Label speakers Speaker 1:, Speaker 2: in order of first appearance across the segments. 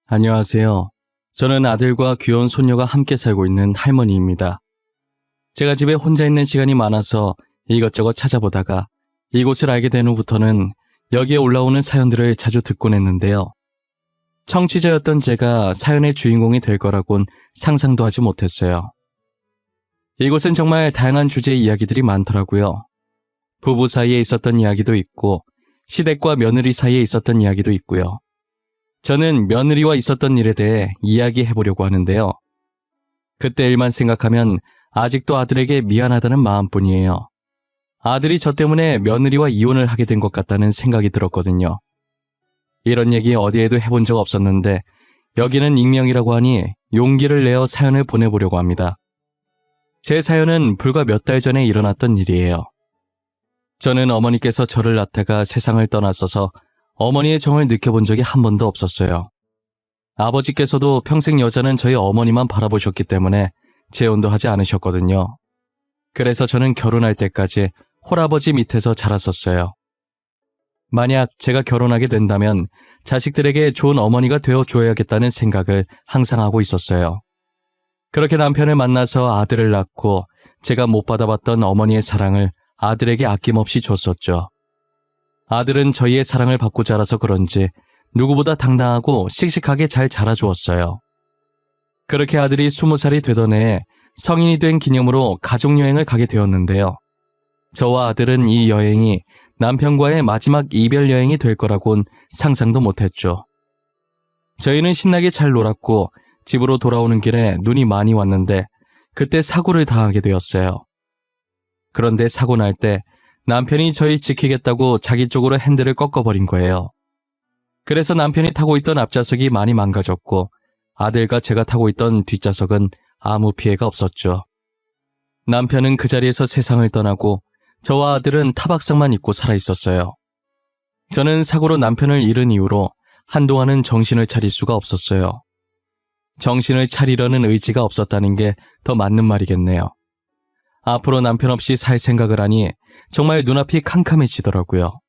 Speaker 1: 안녕하세요. 저는 아들과 귀여운 손녀가 함께 살고 있는 할머니입니다. 제가 집에 혼자 있는 시간이 많아서 이것저것 찾아보다가 이곳을 알게 된 후부터는 여기에 올라오는 사연들을 자주 듣곤 했는데요. 청취자였던 제가 사연의 주인공이 될 거라곤 상상도 하지 못했어요. 이곳은 정말 다양한 주제의 이야기들이 많더라고요. 부부 사이에 있었던 이야기도 있고 시댁과 며느리 사이에 있었던 이야기도 있고요. 저는 며느리와 있었던 일에 대해 이야기해보려고 하는데요. 그때 일만 생각하면 아직도 아들에게 미안하다는 마음뿐이에요. 아들이 저 때문에 며느리와 이혼을 하게 된 것 같다는 생각이 들었거든요. 이런 얘기 어디에도 해본 적 없었는데 여기는 익명이라고 하니 용기를 내어 사연을 보내보려고 합니다. 제 사연은 불과 몇 달 전에 일어났던 일이에요. 저는 어머니께서 저를 낳다가 세상을 떠났어서 어머니의 정을 느껴본 적이 한 번도 없었어요. 아버지께서도 평생 여자는 저희 어머니만 바라보셨기 때문에 재혼도 하지 않으셨거든요. 그래서 저는 결혼할 때까지 홀아버지 밑에서 자랐었어요. 만약 제가 결혼하게 된다면 자식들에게 좋은 어머니가 되어줘야겠다는 생각을 항상 하고 있었어요. 그렇게 남편을 만나서 아들을 낳고 제가 못 받아봤던 어머니의 사랑을 아들에게 아낌없이 줬었죠. 아들은 저희의 사랑을 받고 자라서 그런지 누구보다 당당하고 씩씩하게 잘 자라주었어요. 그렇게 아들이 20살이 되던 해에 성인이 된 기념으로 가족여행을 가게 되었는데요. 저와 아들은 이 여행이 남편과의 마지막 이별 여행이 될 거라곤 상상도 못했죠. 저희는 신나게 잘 놀았고 집으로 돌아오는 길에 눈이 많이 왔는데 그때 사고를 당하게 되었어요. 그런데 사고 날 때 남편이 저희 지키겠다고 자기 쪽으로 핸들을 꺾어버린 거예요. 그래서 남편이 타고 있던 앞좌석이 많이 망가졌고 아들과 제가 타고 있던 뒷좌석은 아무 피해가 없었죠. 남편은 그 자리에서 세상을 떠나고 저와 아들은 타박상만 입고 살아있었어요. 저는 사고로 남편을 잃은 이후로 한동안은 정신을 차릴 수가 없었어요. 정신을 차리려는 의지가 없었다는 게 더 맞는 말이겠네요. 앞으로 남편 없이 살 생각을 하니 정말 눈앞이 캄캄해지더라고요.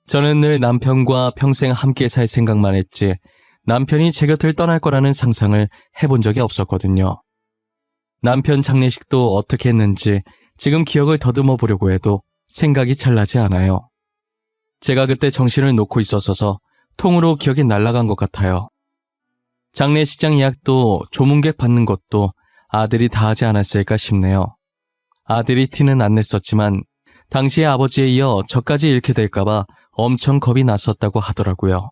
Speaker 1: 저는 늘 남편과 평생 함께 살 생각만 했지 남편이 제 곁을 떠날 거라는 상상을 해본 적이 없었거든요. 남편 장례식도 어떻게 했는지 지금 기억을 더듬어 보려고 해도 생각이 잘 나지 않아요. 제가 그때 정신을 놓고 있었어서 통으로 기억이 날아간 것 같아요. 장례식장 예약도 조문객 받는 것도 아들이 다 하지 않았을까 싶네요. 아들이 티는 안 냈었지만 당시의 아버지에 이어 저까지 잃게 될까봐 엄청 겁이 났었다고 하더라고요.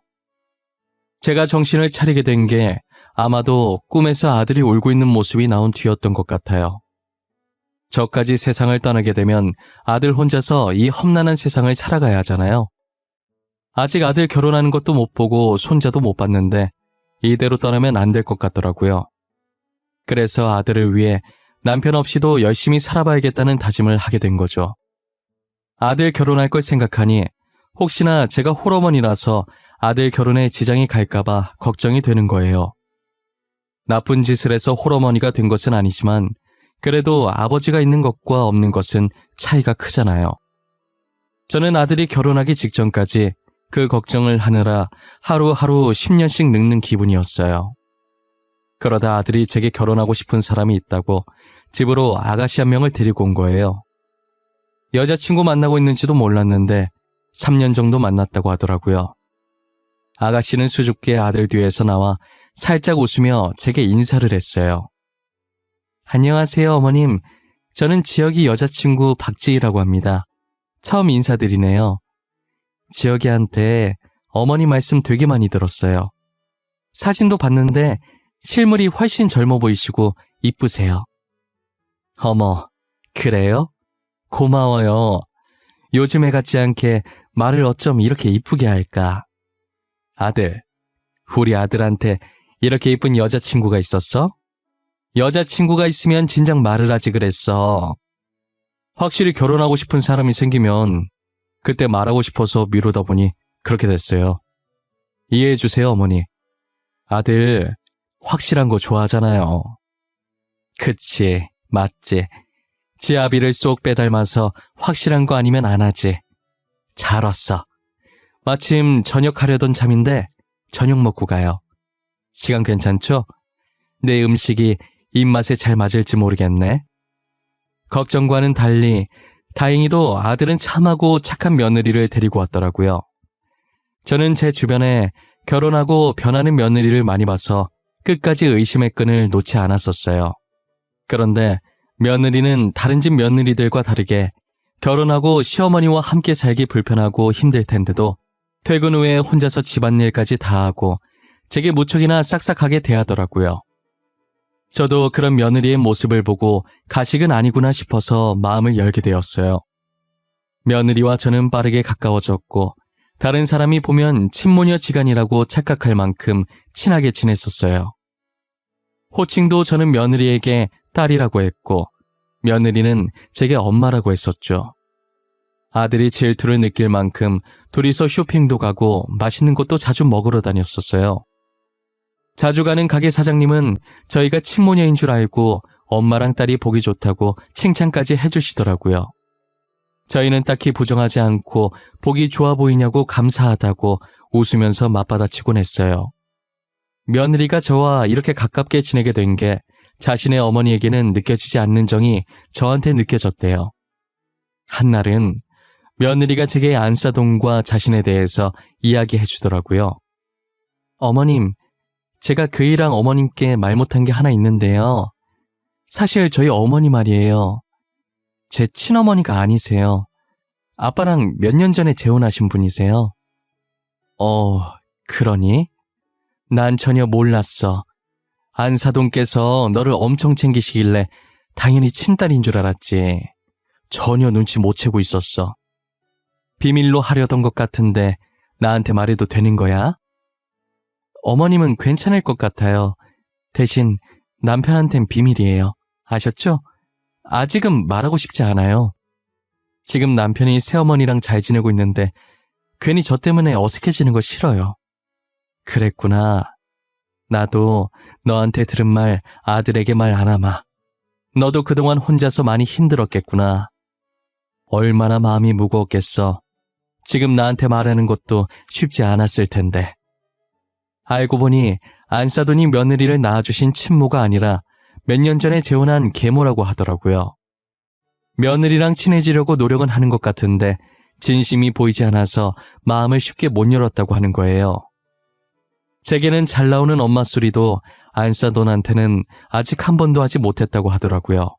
Speaker 1: 제가 정신을 차리게 된 게 아마도 꿈에서 아들이 울고 있는 모습이 나온 뒤였던 것 같아요. 저까지 세상을 떠나게 되면 아들 혼자서 이 험난한 세상을 살아가야 하잖아요. 아직 아들 결혼하는 것도 못 보고 손자도 못 봤는데 이대로 떠나면 안 될 것 같더라고요. 그래서 아들을 위해 남편 없이도 열심히 살아봐야겠다는 다짐을 하게 된 거죠. 아들 결혼할 걸 생각하니 혹시나 제가 홀어머니라서 아들 결혼에 지장이 갈까봐 걱정이 되는 거예요. 나쁜 짓을 해서 홀어머니가 된 것은 아니지만 그래도 아버지가 있는 것과 없는 것은 차이가 크잖아요. 저는 아들이 결혼하기 직전까지 그 걱정을 하느라 하루하루 10년씩 늙는 기분이었어요. 그러다 아들이 제게 결혼하고 싶은 사람이 있다고 집으로 아가씨 한 명을 데리고 온 거예요. 여자친구 만나고 있는지도 몰랐는데 3년 정도 만났다고 하더라고요. 아가씨는 수줍게 아들 뒤에서 나와 살짝 웃으며 제게 인사를 했어요. 안녕하세요, 어머님. 저는 지혁이 여자친구 박지희라고 합니다. 처음 인사드리네요. 지혁이한테 어머니 말씀 되게 많이 들었어요. 사진도 봤는데 실물이 훨씬 젊어 보이시고 이쁘세요. 어머, 그래요? 고마워요. 요즘에 같지 않게 말을 어쩜 이렇게 이쁘게 할까? 아들, 우리 아들한테 이렇게 이쁜 여자친구가 있었어? 여자친구가 있으면 진작 말을 하지 그랬어. 확실히 결혼하고 싶은 사람이 생기면 그때 말하고 싶어서 미루다 보니 그렇게 됐어요. 이해해주세요, 어머니. 아들, 확실한 거 좋아하잖아요. 그치, 맞지. 지아비를 쏙 빼닮아서 확실한 거 아니면 안 하지. 잘 왔어. 마침 저녁 하려던 참인데 저녁 먹고 가요. 시간 괜찮죠? 내 음식이 입맛에 잘 맞을지 모르겠네. 걱정과는 달리 다행히도 아들은 참하고 착한 며느리를 데리고 왔더라고요. 저는 제 주변에 결혼하고 변하는 며느리를 많이 봐서 끝까지 의심의 끈을 놓지 않았었어요. 그런데 며느리는 다른 집 며느리들과 다르게 결혼하고 시어머니와 함께 살기 불편하고 힘들 텐데도 퇴근 후에 혼자서 집안일까지 다 하고 제게 무척이나 싹싹하게 대하더라고요. 저도 그런 며느리의 모습을 보고 가식은 아니구나 싶어서 마음을 열게 되었어요. 며느리와 저는 빠르게 가까워졌고 다른 사람이 보면 친모녀지간이라고 착각할 만큼 친하게 지냈었어요. 호칭도 저는 며느리에게 딸이라고 했고 며느리는 제게 엄마라고 했었죠. 아들이 질투를 느낄 만큼 둘이서 쇼핑도 가고 맛있는 것도 자주 먹으러 다녔었어요. 자주 가는 가게 사장님은 저희가 친모녀인 줄 알고 엄마랑 딸이 보기 좋다고 칭찬까지 해주시더라고요. 저희는 딱히 부정하지 않고 보기 좋아 보이냐고 감사하다고 웃으면서 맞받아치곤 했어요. 며느리가 저와 이렇게 가깝게 지내게 된 게 자신의 어머니에게는 느껴지지 않는 정이 저한테 느껴졌대요. 한날은 며느리가 제게 안사돈과 자신에 대해서 이야기해 주더라고요. 어머님, 제가 그이랑 어머님께 말 못한 게 하나 있는데요. 사실 저희 어머니 말이에요. 제 친어머니가 아니세요. 아빠랑 몇 년 전에 재혼하신 분이세요. 그러니? 난 전혀 몰랐어. 안사돈께서 너를 엄청 챙기시길래 당연히 친딸인 줄 알았지. 전혀 눈치 못 채고 있었어. 비밀로 하려던 것 같은데 나한테 말해도 되는 거야? 어머님은 괜찮을 것 같아요. 대신 남편한텐 비밀이에요. 아셨죠? 아직은 말하고 싶지 않아요. 지금 남편이 새어머니랑 잘 지내고 있는데 괜히 저 때문에 어색해지는 거 싫어요. 그랬구나. 나도 너한테 들은 말 아들에게 말 안 하마. 너도 그동안 혼자서 많이 힘들었겠구나. 얼마나 마음이 무거웠겠어. 지금 나한테 말하는 것도 쉽지 않았을 텐데. 알고 보니 안사돈이 며느리를 낳아주신 친모가 아니라 몇 년 전에 재혼한 계모라고 하더라고요. 며느리랑 친해지려고 노력은 하는 것 같은데 진심이 보이지 않아서 마음을 쉽게 못 열었다고 하는 거예요. 제게는 잘 나오는 엄마 소리도 안사돈한테는 아직 한 번도 하지 못했다고 하더라고요.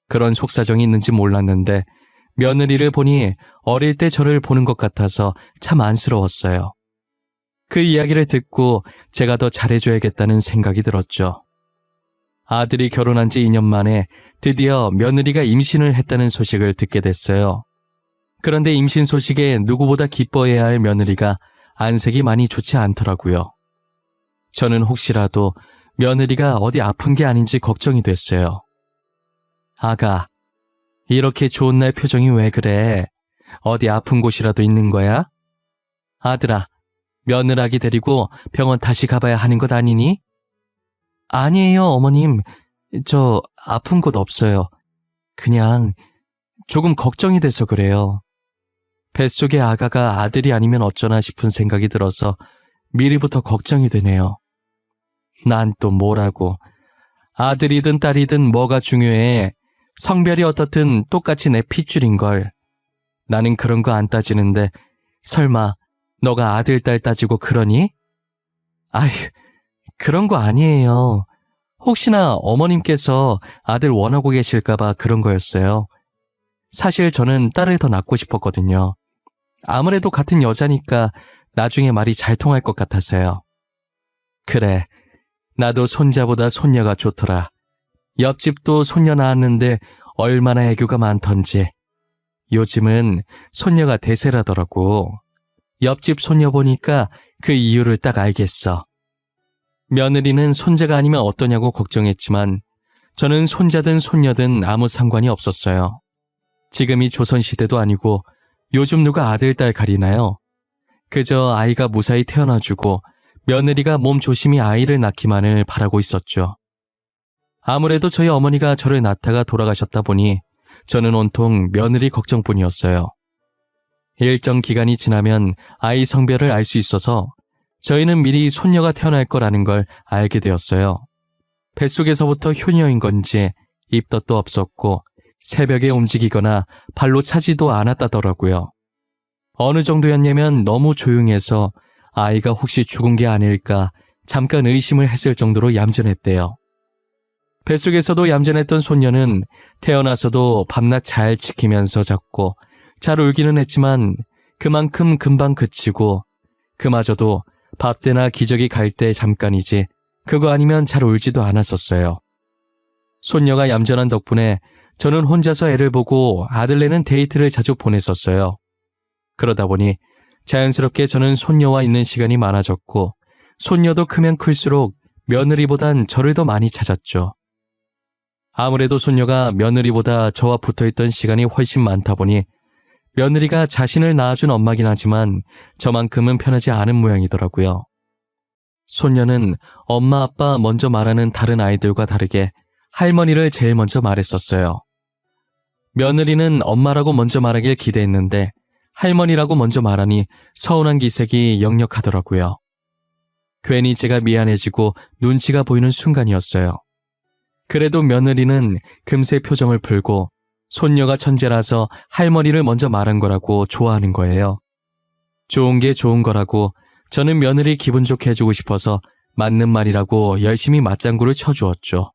Speaker 1: 그런 속사정이 있는지 몰랐는데 며느리를 보니 어릴 때 저를 보는 것 같아서 참 안쓰러웠어요. 그 이야기를 듣고 제가 더 잘해줘야겠다는 생각이 들었죠. 아들이 결혼한 지 2년 만에 드디어 며느리가 임신을 했다는 소식을 듣게 됐어요. 그런데 임신 소식에 누구보다 기뻐해야 할 며느리가 안색이 많이 좋지 않더라고요. 저는 혹시라도 며느리가 어디 아픈 게 아닌지 걱정이 됐어요. 아가, 이렇게 좋은 날 표정이 왜 그래? 어디 아픈 곳이라도 있는 거야? 아들아, 며느라기 데리고 병원 다시 가봐야 하는 것 아니니? 아니에요, 어머님. 저 아픈 곳 없어요. 그냥 조금 걱정이 돼서 그래요. 뱃속의 아가가 아들이 아니면 어쩌나 싶은 생각이 들어서 미리부터 걱정이 되네요. 난 또 뭐라고. 아들이든 딸이든 뭐가 중요해. 성별이 어떻든 똑같이 내 핏줄인걸. 나는 그런 거 안 따지는데 설마 너가 아들, 딸 따지고 그러니? 아휴, 그런 거 아니에요. 혹시나 어머님께서 아들 원하고 계실까봐 그런 거였어요. 사실 저는 딸을 더 낳고 싶었거든요. 아무래도 같은 여자니까 나중에 말이 잘 통할 것 같아서요. 그래, 나도 손자보다 손녀가 좋더라. 옆집도 손녀 낳았는데 얼마나 애교가 많던지. 요즘은 손녀가 대세라더라고. 옆집 손녀 보니까 그 이유를 딱 알겠어. 며느리는 손자가 아니면 어떠냐고 걱정했지만 저는 손자든 손녀든 아무 상관이 없었어요. 지금이 조선시대도 아니고 요즘 누가 아들, 딸 가리나요? 그저 아이가 무사히 태어나주고 며느리가 몸 조심히 아이를 낳기만을 바라고 있었죠. 아무래도 저희 어머니가 저를 낳다가 돌아가셨다 보니 저는 온통 며느리 걱정뿐이었어요. 일정 기간이 지나면 아이 성별을 알 수 있어서 저희는 미리 손녀가 태어날 거라는 걸 알게 되었어요. 뱃속에서부터 효녀인 건지 입덧도 없었고 새벽에 움직이거나 발로 차지도 않았다더라고요. 어느 정도였냐면 너무 조용해서 아이가 혹시 죽은 게 아닐까 잠깐 의심을 했을 정도로 얌전했대요. 뱃속에서도 얌전했던 손녀는 태어나서도 밤낮 잘 지키면서 잤고 잘 울기는 했지만 그만큼 금방 그치고 그마저도 밥때나 기저귀 갈 때 잠깐이지 그거 아니면 잘 울지도 않았었어요. 손녀가 얌전한 덕분에 저는 혼자서 애를 보고 아들네는 데이트를 자주 보냈었어요. 그러다 보니 자연스럽게 저는 손녀와 있는 시간이 많아졌고 손녀도 크면 클수록 며느리보단 저를 더 많이 찾았죠. 아무래도 손녀가 며느리보다 저와 붙어있던 시간이 훨씬 많다 보니 며느리가 자신을 낳아준 엄마긴 하지만 저만큼은 편하지 않은 모양이더라고요. 손녀는 엄마 아빠 먼저 말하는 다른 아이들과 다르게 할머니를 제일 먼저 말했었어요. 며느리는 엄마라고 먼저 말하길 기대했는데 할머니라고 먼저 말하니 서운한 기색이 역력하더라고요. 괜히 제가 미안해지고 눈치가 보이는 순간이었어요. 그래도 며느리는 금세 표정을 풀고 손녀가 천재라서 할머니를 먼저 말한 거라고 좋아하는 거예요. 좋은 게 좋은 거라고 저는 며느리 기분 좋게 해주고 싶어서 맞는 말이라고 열심히 맞장구를 쳐주었죠.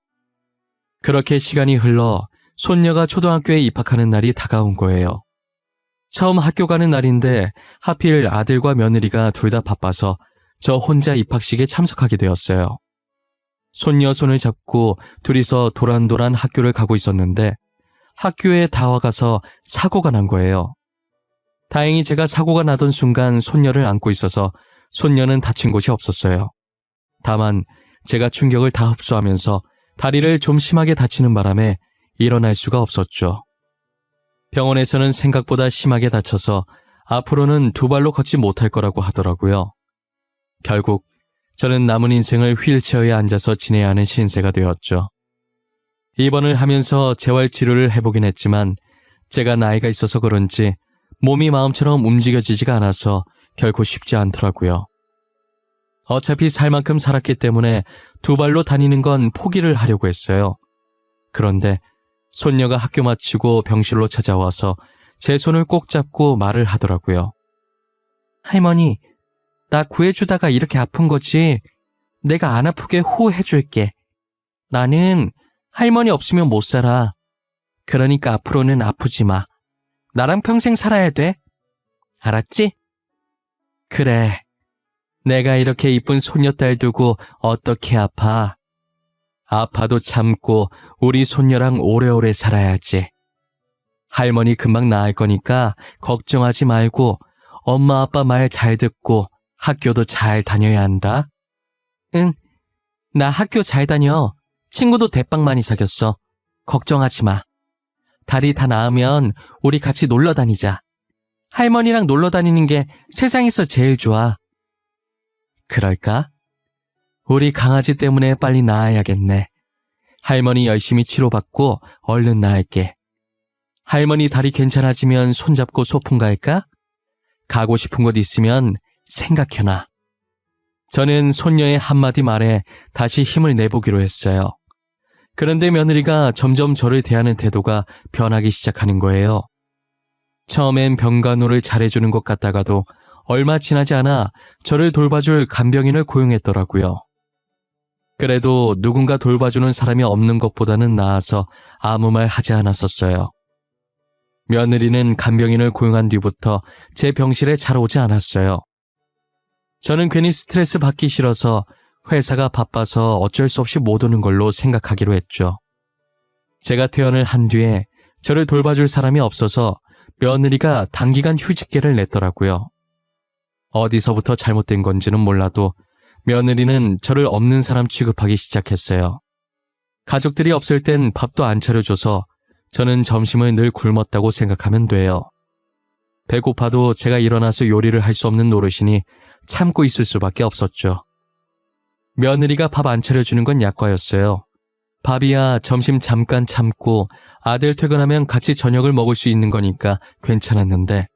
Speaker 1: 그렇게 시간이 흘러 손녀가 초등학교에 입학하는 날이 다가온 거예요. 처음 학교 가는 날인데 하필 아들과 며느리가 둘 다 바빠서 저 혼자 입학식에 참석하게 되었어요. 손녀 손을 잡고 둘이서 도란도란 학교를 가고 있었는데 학교에 다 와가서 사고가 난 거예요. 다행히 제가 사고가 나던 순간 손녀를 안고 있어서 손녀는 다친 곳이 없었어요. 다만 제가 충격을 다 흡수하면서 다리를 좀 심하게 다치는 바람에 일어날 수가 없었죠. 병원에서는 생각보다 심하게 다쳐서 앞으로는 두 발로 걷지 못할 거라고 하더라고요. 결국 저는 남은 인생을 휠체어에 앉아서 지내야 하는 신세가 되었죠. 입원을 하면서 재활치료를 해보긴 했지만 제가 나이가 있어서 그런지 몸이 마음처럼 움직여지지가 않아서 결코 쉽지 않더라고요. 어차피 살 만큼 살았기 때문에 두 발로 다니는 건 포기를 하려고 했어요. 그런데 손녀가 학교 마치고 병실로 찾아와서 제 손을 꼭 잡고 말을 하더라고요. 할머니, 나 구해주다가 이렇게 아픈 거지. 내가 안 아프게 호해줄게. 나는 할머니 없으면 못 살아. 그러니까 앞으로는 아프지 마. 나랑 평생 살아야 돼. 알았지? 그래. 내가 이렇게 이쁜 손녀딸 두고 어떻게 아파? 아파도 참고 우리 손녀랑 오래오래 살아야지. 할머니 금방 나을 거니까 걱정하지 말고 엄마 아빠 말 잘 듣고 학교도 잘 다녀야 한다. 응, 나 학교 잘 다녀. 친구도 대빵 많이 사귀었어. 걱정하지 마. 다리 다 나으면 우리 같이 놀러 다니자. 할머니랑 놀러 다니는 게 세상에서 제일 좋아. 그럴까? 우리 강아지 때문에 빨리 나아야겠네. 할머니 열심히 치료받고 얼른 나을게. 할머니 다리 괜찮아지면 손잡고 소풍 갈까? 가고 싶은 곳 있으면 생각해놔. 저는 손녀의 한마디 말에 다시 힘을 내보기로 했어요. 그런데 며느리가 점점 저를 대하는 태도가 변하기 시작하는 거예요. 처음엔 병간호를 잘해주는 것 같다가도 얼마 지나지 않아 저를 돌봐줄 간병인을 고용했더라고요. 그래도 누군가 돌봐주는 사람이 없는 것보다는 나아서 아무 말 하지 않았었어요. 며느리는 간병인을 고용한 뒤부터 제 병실에 잘 오지 않았어요. 저는 괜히 스트레스 받기 싫어서 회사가 바빠서 어쩔 수 없이 못 오는 걸로 생각하기로 했죠. 제가 퇴원을 한 뒤에 저를 돌봐줄 사람이 없어서 며느리가 단기간 휴직계를 냈더라고요. 어디서부터 잘못된 건지는 몰라도 며느리는 저를 없는 사람 취급하기 시작했어요. 가족들이 없을 땐 밥도 안 차려줘서 저는 점심을 늘 굶었다고 생각하면 돼요. 배고파도 제가 일어나서 요리를 할 수 없는 노릇이니 참고 있을 수밖에 없었죠. 며느리가 밥 안 차려주는 건 약과였어요. 밥이야 점심 잠깐 참고 아들 퇴근하면 같이 저녁을 먹을 수 있는 거니까 괜찮았는데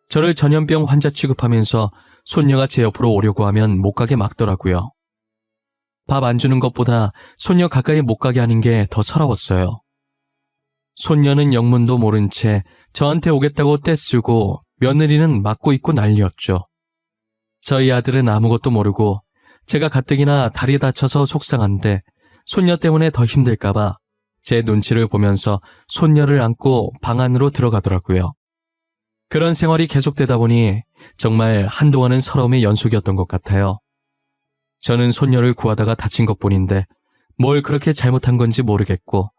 Speaker 1: 저를 전염병 환자 취급하면서 손녀가 제 옆으로 오려고 하면 못 가게 막더라고요. 밥 안 주는 것보다 손녀 가까이 못 가게 하는 게 더 서러웠어요. 손녀는 영문도 모른 채 저한테 오겠다고 떼쓰고 며느리는 막고 있고 난리였죠. 저희 아들은 아무것도 모르고 제가 가뜩이나 다리 다쳐서 속상한데 손녀 때문에 더 힘들까봐 제 눈치를 보면서 손녀를 안고 방 안으로 들어가더라고요. 그런 생활이 계속되다 보니 정말 한동안은 서러움의 연속이었던 것 같아요. 저는 손녀를 구하다가 다친 것뿐인데 뭘 그렇게 잘못한 건지 모르겠고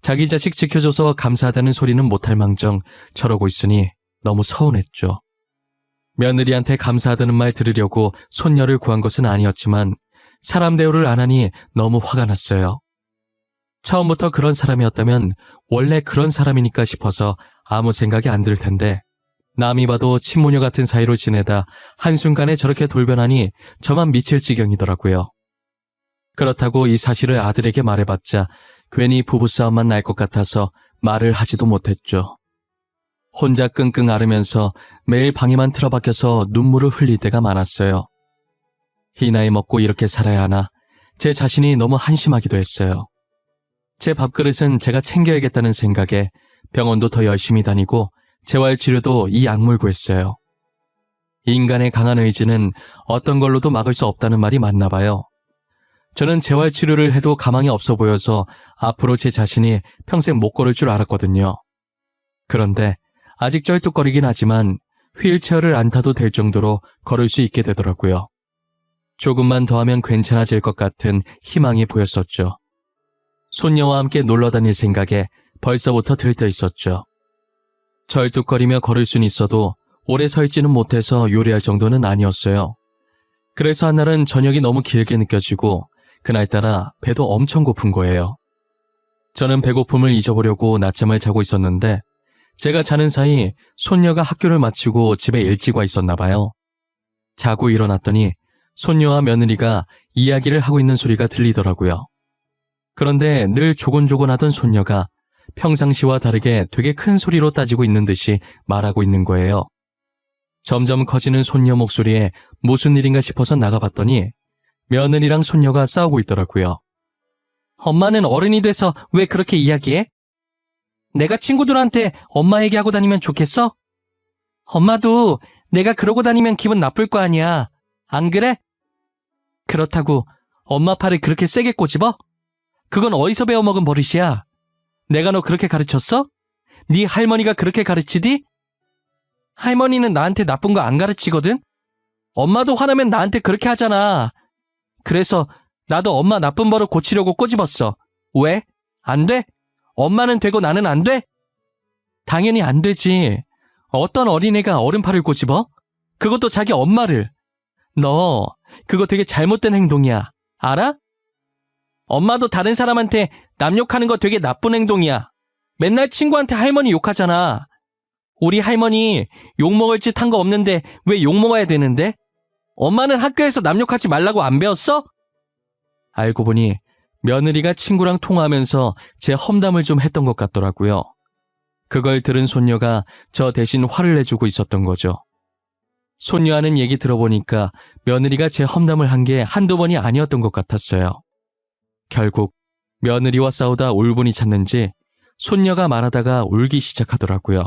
Speaker 1: 자기 자식 지켜줘서 감사하다는 소리는 못할 망정 저러고 있으니 너무 서운했죠. 며느리한테 감사하다는 말 들으려고 손녀를 구한 것은 아니었지만 사람 대우를 안 하니 너무 화가 났어요. 처음부터 그런 사람이었다면 원래 그런 사람이니까 싶어서 아무 생각이 안 들 텐데 남이 봐도 친모녀 같은 사이로 지내다 한순간에 저렇게 돌변하니 저만 미칠 지경이더라고요. 그렇다고 이 사실을 아들에게 말해봤자 괜히 부부싸움만 날 것 같아서 말을 하지도 못했죠. 혼자 끙끙 앓으면서 매일 방에만 틀어박혀서 눈물을 흘릴 때가 많았어요. 이 나이 먹고 이렇게 살아야 하나 제 자신이 너무 한심하기도 했어요. 제 밥그릇은 제가 챙겨야겠다는 생각에 병원도 더 열심히 다니고 재활치료도 이 약물 구했어요. 인간의 강한 의지는 어떤 걸로도 막을 수 없다는 말이 맞나 봐요. 저는 재활치료를 해도 가망이 없어 보여서 앞으로 제 자신이 평생 못 걸을 줄 알았거든요. 그런데 아직 쩔뚝거리긴 하지만 휠체어를 안 타도 될 정도로 걸을 수 있게 되더라고요. 조금만 더 하면 괜찮아질 것 같은 희망이 보였었죠. 손녀와 함께 놀러 다닐 생각에 벌써부터 들떠 있었죠. 절뚝거리며 걸을 순 있어도 오래 서 있지는 못해서 요리할 정도는 아니었어요. 그래서 한날은 저녁이 너무 길게 느껴지고 그날따라 배도 엄청 고픈 거예요. 저는 배고픔을 잊어보려고 낮잠을 자고 있었는데 제가 자는 사이 손녀가 학교를 마치고 집에 일찍 와 있었나 봐요. 자고 일어났더니 손녀와 며느리가 이야기를 하고 있는 소리가 들리더라고요. 그런데 늘 조곤조곤하던 손녀가 평상시와 다르게 되게 큰 소리로 따지고 있는 듯이 말하고 있는 거예요. 점점 커지는 손녀 목소리에 무슨 일인가 싶어서 나가봤더니 며느리랑 손녀가 싸우고 있더라고요. 엄마는 어른이 돼서 왜 그렇게 이야기해? 내가 친구들한테 엄마 얘기하고 다니면 좋겠어? 엄마도 내가 그러고 다니면 기분 나쁠 거 아니야. 안 그래? 그렇다고 엄마 팔을 그렇게 세게 꼬집어? 그건 어디서 배워먹은 버릇이야. 내가 너 그렇게 가르쳤어? 네 할머니가 그렇게 가르치디? 할머니는 나한테 나쁜 거 안 가르치거든? 엄마도 화나면 나한테 그렇게 하잖아. 그래서 나도 엄마 나쁜 버릇 고치려고 꼬집었어. 왜? 안 돼? 엄마는 되고 나는 안 돼? 당연히 안 되지. 어떤 어린애가 어른 팔을 꼬집어? 그것도 자기 엄마를. 너 그거 되게 잘못된 행동이야. 알아? 엄마도 다른 사람한테 남 욕하는 거 되게 나쁜 행동이야. 맨날 친구한테 할머니 욕하잖아. 우리 할머니 욕먹을 짓 한 거 없는데 왜 욕먹어야 되는데? 엄마는 학교에서 남 욕하지 말라고 안 배웠어? 알고 보니 며느리가 친구랑 통화하면서 제 험담을 좀 했던 것 같더라고요. 그걸 들은 손녀가 저 대신 화를 내주고 있었던 거죠. 손녀 하는 얘기 들어보니까 며느리가 제 험담을 한 게 한두 번이 아니었던 것 같았어요. 결국 며느리와 싸우다 울분이 찼는지 손녀가 말하다가 울기 시작하더라고요.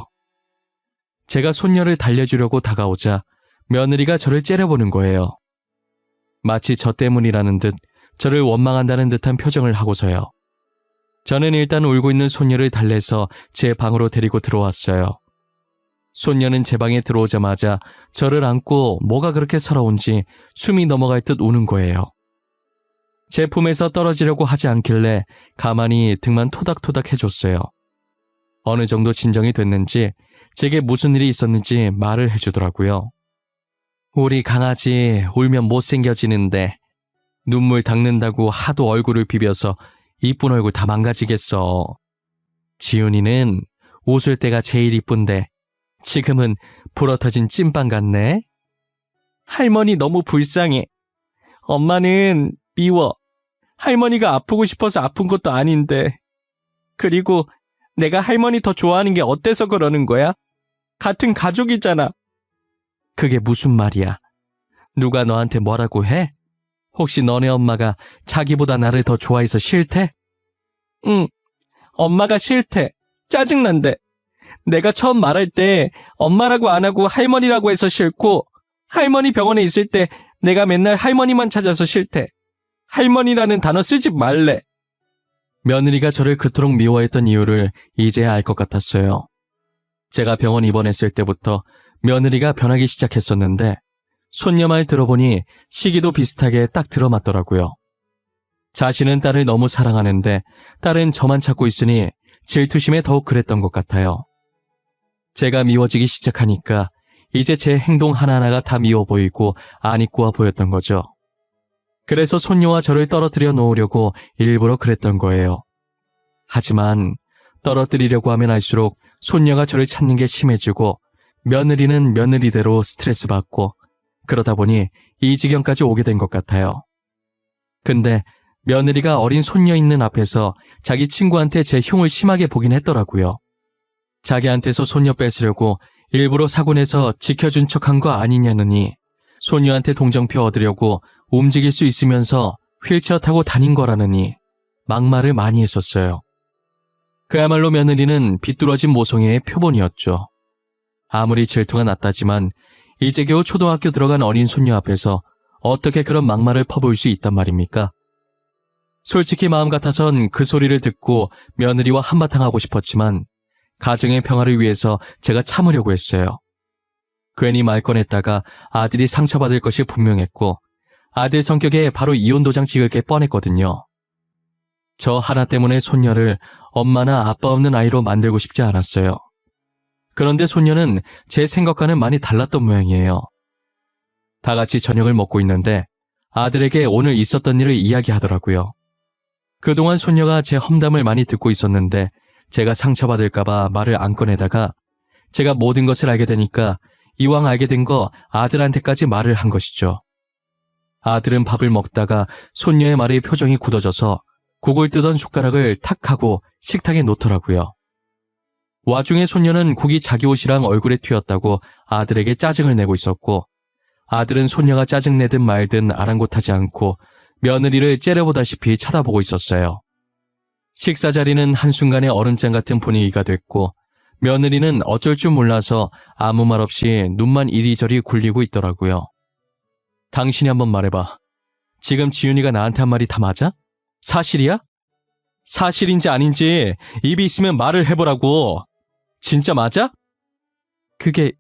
Speaker 1: 제가 손녀를 달래주려고 다가오자 며느리가 저를 째려보는 거예요. 마치 저 때문이라는 듯 저를 원망한다는 듯한 표정을 하고서요. 저는 일단 울고 있는 손녀를 달래서 제 방으로 데리고 들어왔어요. 손녀는 제 방에 들어오자마자 저를 안고 뭐가 그렇게 서러운지 숨이 넘어갈 듯 우는 거예요. 제 품에서 떨어지려고 하지 않길래 가만히 등만 토닥토닥 해줬어요. 어느 정도 진정이 됐는지 제게 무슨 일이 있었는지 말을 해주더라고요. 우리 강아지 울면 못생겨지는데 눈물 닦는다고 하도 얼굴을 비벼서 이쁜 얼굴 다 망가지겠어. 지훈이는 웃을 때가 제일 이쁜데 지금은 불어터진 찐빵 같네. 할머니 너무 불쌍해. 엄마는 미워. 할머니가 아프고 싶어서 아픈 것도 아닌데. 그리고 내가 할머니 더 좋아하는 게 어때서 그러는 거야? 같은 가족이잖아. 그게 무슨 말이야? 누가 너한테 뭐라고 해? 혹시 너네 엄마가 자기보다 나를 더 좋아해서 싫대? 응, 엄마가 싫대. 짜증난대. 내가 처음 말할 때 엄마라고 안 하고 할머니라고 해서 싫고, 할머니 병원에 있을 때 내가 맨날 할머니만 찾아서 싫대. 할머니라는 단어 쓰지 말래. 며느리가 저를 그토록 미워했던 이유를 이제야 알 것 같았어요. 제가 병원 입원했을 때부터 며느리가 변하기 시작했었는데, 손녀 말 들어보니 시기도 비슷하게 딱 들어맞더라고요. 자신은 딸을 너무 사랑하는데 딸은 저만 찾고 있으니 질투심에 더욱 그랬던 것 같아요. 제가 미워지기 시작하니까 이제 제 행동 하나하나가 다 미워 보이고 안 이꾸어 보였던 거죠. 그래서 손녀와 저를 떨어뜨려 놓으려고 일부러 그랬던 거예요. 하지만 떨어뜨리려고 하면 할수록 손녀가 저를 찾는 게 심해지고, 며느리는 며느리대로 스트레스 받고, 그러다 보니 이 지경까지 오게 된 것 같아요. 근데 며느리가 어린 손녀 있는 앞에서 자기 친구한테 제 흉을 심하게 보긴 했더라고요. 자기한테서 손녀 뺏으려고 일부러 사고 내서 지켜준 척한 거 아니냐느니, 손녀한테 동정표 얻으려고 움직일 수 있으면서 휠체어 타고 다닌 거라느니 막말을 많이 했었어요. 그야말로 며느리는 비뚤어진 모성애의 표본이었죠. 아무리 질투가 났다지만 이제 겨우 초등학교 들어간 어린 손녀 앞에서 어떻게 그런 막말을 퍼부을 수 있단 말입니까? 솔직히 마음 같아선 그 소리를 듣고 며느리와 한바탕 하고 싶었지만 가정의 평화를 위해서 제가 참으려고 했어요. 괜히 말 꺼냈다가 아들이 상처받을 것이 분명했고, 아들 성격에 바로 이혼 도장 찍을 게 뻔했거든요. 저 하나 때문에 손녀를 엄마나 아빠 없는 아이로 만들고 싶지 않았어요. 그런데 손녀는 제 생각과는 많이 달랐던 모양이에요. 다 같이 저녁을 먹고 있는데 아들에게 오늘 있었던 일을 이야기하더라고요. 그동안 손녀가 제 험담을 많이 듣고 있었는데 제가 상처받을까봐 말을 안 꺼내다가 제가 모든 것을 알게 되니까 이왕 알게 된 거 아들한테까지 말을 한 것이죠. 아들은 밥을 먹다가 손녀의 말에 표정이 굳어져서 국을 뜨던 숟가락을 탁 하고 식탁에 놓더라고요. 와중에 손녀는 국이 자기 옷이랑 얼굴에 튀었다고 아들에게 짜증을 내고 있었고, 아들은 손녀가 짜증내든 말든 아랑곳하지 않고 며느리를 째려보다시피 쳐다보고 있었어요. 식사 자리는 한순간에 얼음장 같은 분위기가 됐고, 며느리는 어쩔 줄 몰라서 아무 말 없이 눈만 이리저리 굴리고 있더라고요. 당신이 한번 말해봐. 지금 지윤이가 나한테 한 말이 다 맞아? 사실이야? 사실인지 아닌지 입이 있으면 말을 해보라고. 진짜 맞아? 그게,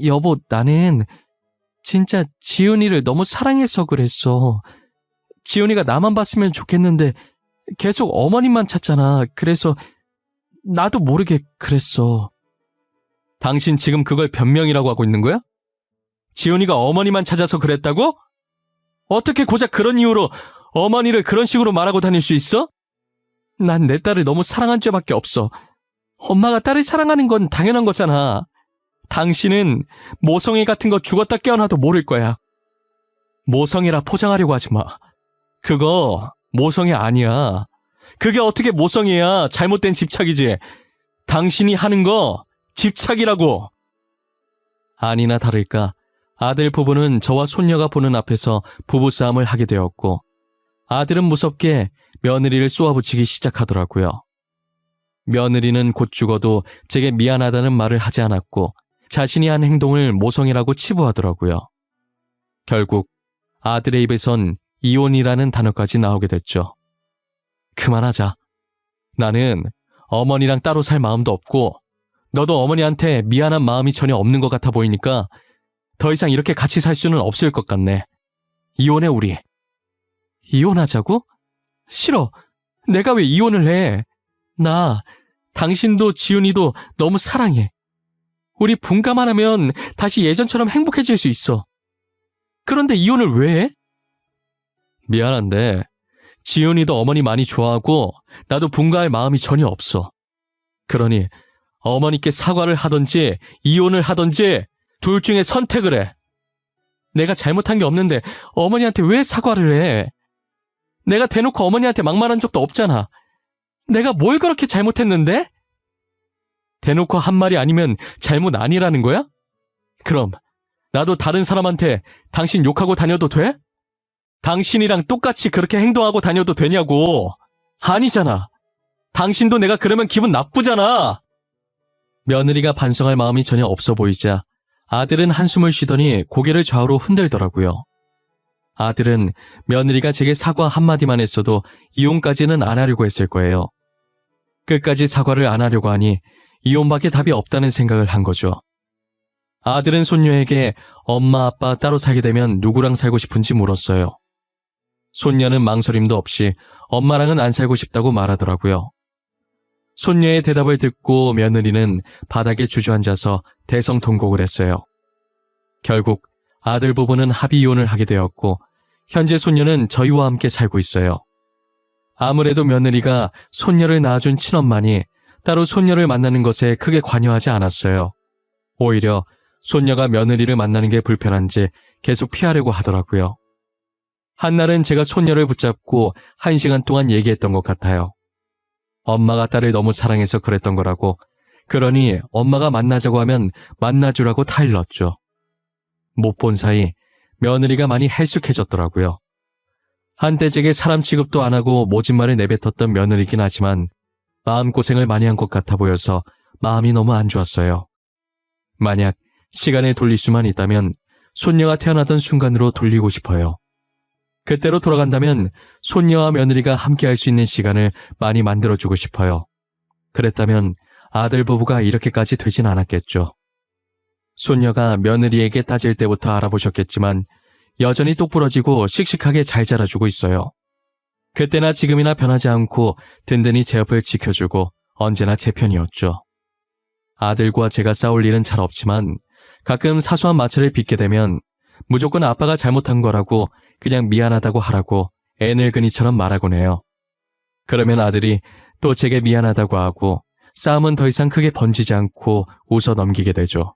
Speaker 1: 여보, 나는 진짜 지윤이를 너무 사랑해서 그랬어. 지윤이가 나만 봤으면 좋겠는데 계속 어머님만 찾잖아. 그래서 나도 모르게 그랬어. 당신 지금 그걸 변명이라고 하고 있는 거야? 지윤이가 어머니만 찾아서 그랬다고? 어떻게 고작 그런 이유로 어머니를 그런 식으로 말하고 다닐 수 있어? 난 내 딸을 너무 사랑한 죄밖에 없어. 엄마가 딸을 사랑하는 건 당연한 거잖아. 당신은 모성애 같은 거 죽었다 깨어나도 모를 거야. 모성애라 포장하려고 하지 마. 그거 모성애 아니야. 그게 어떻게 모성애야. 잘못된 집착이지. 당신이 하는 거 집착이라고. 아니나 다를까 아들 부부는 저와 손녀가 보는 앞에서 부부싸움을 하게 되었고, 아들은 무섭게 며느리를 쏘아붙이기 시작하더라고요. 며느리는 곧 죽어도 제게 미안하다는 말을 하지 않았고 자신이 한 행동을 모성애라고 치부하더라고요. 결국 아들의 입에선 이혼이라는 단어까지 나오게 됐죠. 그만하자. 나는 어머니랑 따로 살 마음도 없고 너도 어머니한테 미안한 마음이 전혀 없는 것 같아 보이니까 더 이상 이렇게 같이 살 수는 없을 것 같네. 이혼해 우리. 이혼하자고? 싫어. 내가 왜 이혼을 해? 나 당신도 지훈이도 너무 사랑해. 우리 분가만 하면 다시 예전처럼 행복해질 수 있어. 그런데 이혼을 왜 해? 미안한데 지훈이도 어머니 많이 좋아하고 나도 분가할 마음이 전혀 없어. 그러니 어머니께 사과를 하던지 이혼을 하던지 둘 중에 선택을 해. 내가 잘못한 게 없는데 어머니한테 왜 사과를 해? 내가 대놓고 어머니한테 막말한 적도 없잖아. 내가 뭘 그렇게 잘못했는데? 대놓고 한 말이 아니면 잘못 아니라는 거야? 그럼 나도 다른 사람한테 당신 욕하고 다녀도 돼? 당신이랑 똑같이 그렇게 행동하고 다녀도 되냐고. 아니잖아. 당신도 내가 그러면 기분 나쁘잖아. 며느리가 반성할 마음이 전혀 없어 보이자 아들은 한숨을 쉬더니 고개를 좌우로 흔들더라고요. 아들은 며느리가 제게 사과 한마디만 했어도 이혼까지는 안 하려고 했을 거예요. 끝까지 사과를 안 하려고 하니 이혼밖에 답이 없다는 생각을 한 거죠. 아들은 손녀에게 엄마 아빠 따로 살게 되면 누구랑 살고 싶은지 물었어요. 손녀는 망설임도 없이 엄마랑은 안 살고 싶다고 말하더라고요. 손녀의 대답을 듣고 며느리는 바닥에 주저앉아서 대성통곡을 했어요. 결국 아들 부부는 합의 이혼을 하게 되었고 현재 손녀는 저희와 함께 살고 있어요. 아무래도 며느리가 손녀를 낳아준 친엄마니 따로 손녀를 만나는 것에 크게 관여하지 않았어요. 오히려 손녀가 며느리를 만나는 게 불편한지 계속 피하려고 하더라고요. 한날은 제가 손녀를 붙잡고 1시간 동안 얘기했던 것 같아요. 엄마가 딸을 너무 사랑해서 그랬던 거라고, 그러니 엄마가 만나자고 하면 만나주라고 타일렀죠. 못 본 사이 며느리가 많이 헬쑥해졌더라고요. 한때 제게 사람 취급도 안 하고 모진 말을 내뱉었던 며느리긴 하지만 마음고생을 많이 한 것 같아 보여서 마음이 너무 안 좋았어요. 만약 시간을 돌릴 수만 있다면 손녀가 태어나던 순간으로 돌리고 싶어요. 그때로 돌아간다면 손녀와 며느리가 함께할 수 있는 시간을 많이 만들어주고 싶어요. 그랬다면 아들 부부가 이렇게까지 되진 않았겠죠. 손녀가 며느리에게 따질 때부터 알아보셨겠지만 여전히 똑부러지고 씩씩하게 잘 자라주고 있어요. 그때나 지금이나 변하지 않고 든든히 제 옆을 지켜주고 언제나 제 편이었죠. 아들과 제가 싸울 일은 잘 없지만 가끔 사소한 마찰을 빚게 되면 무조건 아빠가 잘못한 거라고 그냥 미안하다고 하라고 애늙은이처럼 말하곤 해요. 그러면 아들이 또 제게 미안하다고 하고 싸움은 더 이상 크게 번지지 않고 웃어 넘기게 되죠.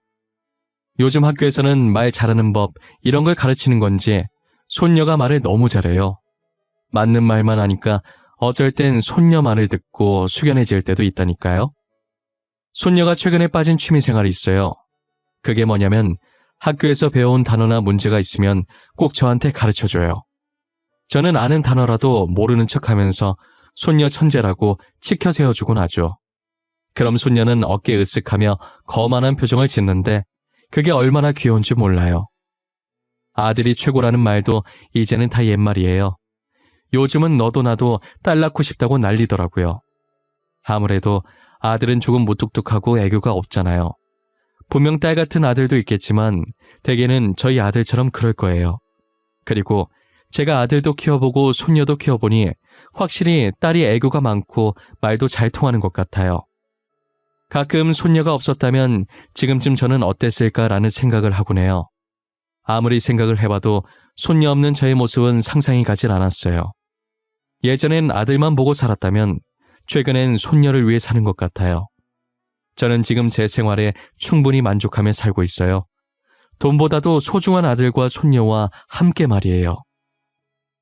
Speaker 1: 요즘 학교에서는 말 잘하는 법 이런 걸 가르치는 건지 손녀가 말을 너무 잘해요. 맞는 말만 하니까 어쩔 땐 손녀 말을 듣고 숙연해질 때도 있다니까요. 손녀가 최근에 빠진 취미생활이 있어요. 그게 뭐냐면 학교에서 배워온 단어나 문제가 있으면 꼭 저한테 가르쳐줘요. 저는 아는 단어라도 모르는 척하면서 손녀 천재라고 치켜 세워주곤 하죠. 그럼 손녀는 어깨 으쓱하며 거만한 표정을 짓는데 그게 얼마나 귀여운지 몰라요. 아들이 최고라는 말도 이제는 다 옛말이에요. 요즘은 너도 나도 딸 낳고 싶다고 난리더라고요. 아무래도 아들은 조금 무뚝뚝하고 애교가 없잖아요. 분명 딸 같은 아들도 있겠지만 대개는 저희 아들처럼 그럴 거예요. 그리고 제가 아들도 키워보고 손녀도 키워보니 확실히 딸이 애교가 많고 말도 잘 통하는 것 같아요. 가끔 손녀가 없었다면 지금쯤 저는 어땠을까라는 생각을 하곤 해요. 아무리 생각을 해봐도 손녀 없는 저의 모습은 상상이 가질 않았어요. 예전엔 아들만 보고 살았다면 최근엔 손녀를 위해 사는 것 같아요. 저는 지금 제 생활에 충분히 만족하며 살고 있어요. 돈보다도 소중한 아들과 손녀와 함께 말이에요.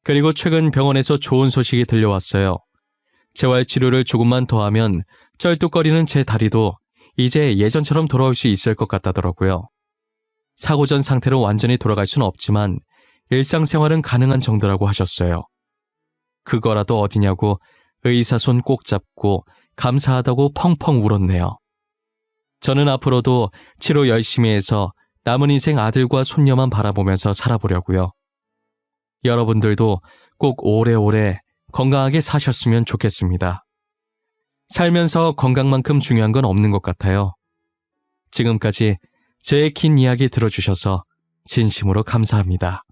Speaker 1: 그리고 최근 병원에서 좋은 소식이 들려왔어요. 재활치료를 조금만 더 하면 쩔뚝거리는 제 다리도 이제 예전처럼 돌아올 수 있을 것 같다더라고요. 사고 전 상태로 완전히 돌아갈 수는 없지만 일상생활은 가능한 정도라고 하셨어요. 그거라도 어디냐고 의사 손 꼭 잡고 감사하다고 펑펑 울었네요. 저는 앞으로도 치료 열심히 해서 남은 인생 아들과 손녀만 바라보면서 살아보려고요. 여러분들도 꼭 오래오래 건강하게 사셨으면 좋겠습니다. 살면서 건강만큼 중요한 건 없는 것 같아요. 지금까지 제 긴 이야기 들어주셔서 진심으로 감사합니다.